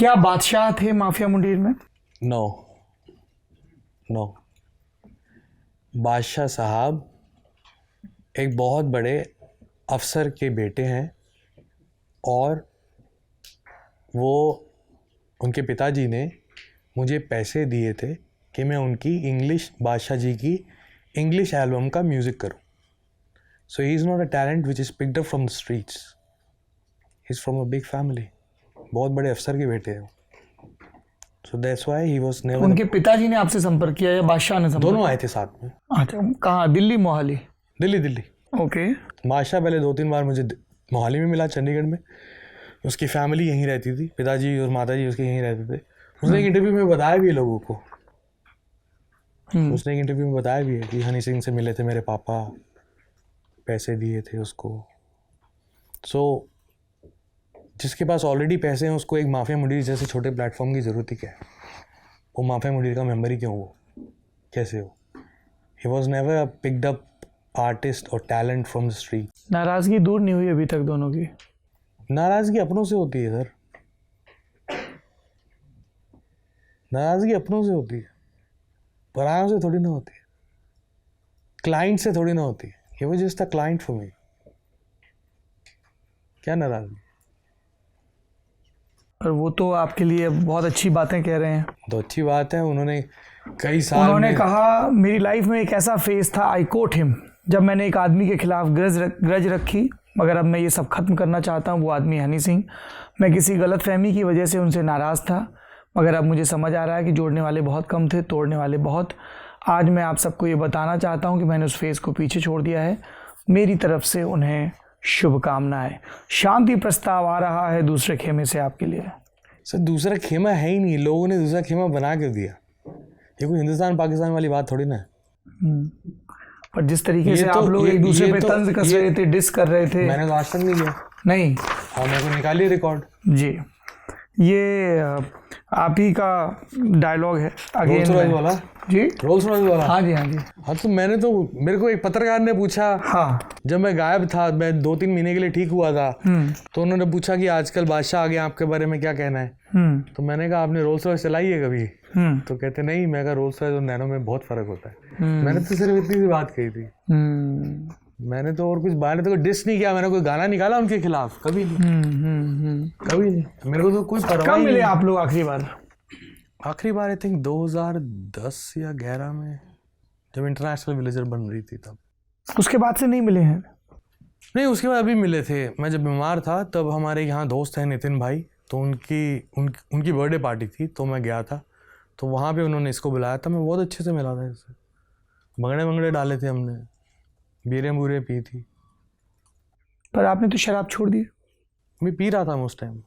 क्या बादशाह थे माफिया मुंडीर में? नो नो, बादशाह साहब एक बहुत बड़े अफसर के बेटे हैं और वो उनके पिताजी ने मुझे पैसे दिए थे कि मैं उनकी इंग्लिश, बादशाह जी की इंग्लिश एल्बम का म्यूज़िक करूं. So he is not a talent which is picked up from the streets. He is from a big family. बहुत बड़े अफसर के बेटे हैं. So that's why he was never. उनके पिताजी ने आपसे संपर्क किया या बादशाह ने संपर्क? दोनों आए थे साथ में. अच्छा, कहाँ? दिल्ली, मोहाली? दिल्ली. ओके. बादशाह पहले 2-3 बार मुझे मोहाली में मिला, चंडीगढ़ में. उसकी फैमिली यहीं रहती थी, पिताजी और माताजी उसके यहीं रहते थे. उसने एक इंटरव्यू में बताया भी है लोगों को. उसने एक इंटरव्यू में बताया भी है कि हनी सिंह से मिले थे मेरे पापा, पैसे दिए थे उसको. सो जिसके पास ऑलरेडी पैसे हैं उसको एक माफिया मुंडीर जैसे छोटे प्लेटफॉर्म की ज़रूरत ही क्या है? वो माफिया मुंडीर का मेंबर ही क्यों हो? कैसे हो? He was never a picked up artist और टैलेंट फ्रॉम द स्ट्रीट. नाराजगी दूर नहीं हुई अभी तक दोनों की? नाराज़गी अपनों से होती है सर. नाराज़गी अपनों से होती है, परायों से थोड़ी ना होती है. क्लाइंट से थोड़ी ना होती है. He was just a client for me. क्या नाराज़गी? और वो तो आपके लिए बहुत अच्छी बातें कह रहे हैं. तो अच्छी बात है. उन्होंने कई साल उन्होंने में कहा मेरी लाइफ में एक ऐसा फेज था, आई कोट हिम, जब मैंने एक आदमी के खिलाफ ग्रज रखी, मगर अब मैं ये सब खत्म करना चाहता हूँ. वो आदमी हनी सिंह. मैं किसी गलत फहमी की वजह से उनसे नाराज़ था, मगर अब मुझे समझ आ रहा है कि जोड़ने वाले बहुत कम थे, तोड़ने वाले बहुत. आज मैं आप सबको ये बताना चाहता हूँ कि मैंने उस फेज़ को पीछे छोड़ दिया है. मेरी तरफ से उन्हें शुभकामनाएं. शांति प्रस्ताव आ रहा है दूसरे खेमे से आपके लिए. सर दूसरा खेमा है ही नहीं. लोगों ने दूसरा खेमा बना के दिया. ये कोई हिंदुस्तान पाकिस्तान वाली बात थोड़ी ना है. पर जिस तरीके से आप लोग एक दूसरे पे तंज कस रहे थे, डिस कर रहे थे. मैंने तो आज तक नहीं किया. नहीं. और मेरे को निकालिए रिकॉर्ड. जी, ये आप ही का डायलॉग है. रोल्स रॉयस वाला. जी, रोल्स रॉयस वाला. हाँ जी, हाँ जी. हाँ तो मेरे को एक पत्रकार ने पूछा. हाँ. जब मैं गायब था, मैं 2-3 महीने के लिए ठीक हुआ था, तो उन्होंने पूछा कि आजकल बादशाह आ गया, आपके बारे में क्या कहना है? तो मैंने कहा आपने रोल्स रॉयस चलाई है कभी? तो कहते नहीं. मैं कहा रोल्स रॉयस और नैनो में बहुत फर्क होता है. मैंने तो सिर्फ इतनी सी बात कही थी. मैंने तो और कुछ मैंने तो कोई डिस नहीं किया. मैंने कोई गाना निकाला उनके खिलाफ? कभी नहीं. कभी नहीं. मेरे को तो कोई परवाह कब ही मिले नहीं. आप लोग आखिरी बार? आखिरी बार आई थिंक 2010 या 11 में, जब इंटरनेशनल विलेजर बन रही थी तब. उसके बाद से नहीं मिले हैं? नहीं, उसके बाद अभी मिले थे. मैं जब बीमार था तब हमारे यहाँ दोस्त हैं नितिन भाई, तो उनकी बर्थडे पार्टी थी, तो मैं गया था. तो वहाँ पे उन्होंने इसको बुलाया था. मैं बहुत अच्छे से मिला था इससे. भंगड़े डाले थे हमने, बीरे बूरे पी थी. पर आपने तो शराब छोड़ दी. मैं पी रहा था उस टाइम.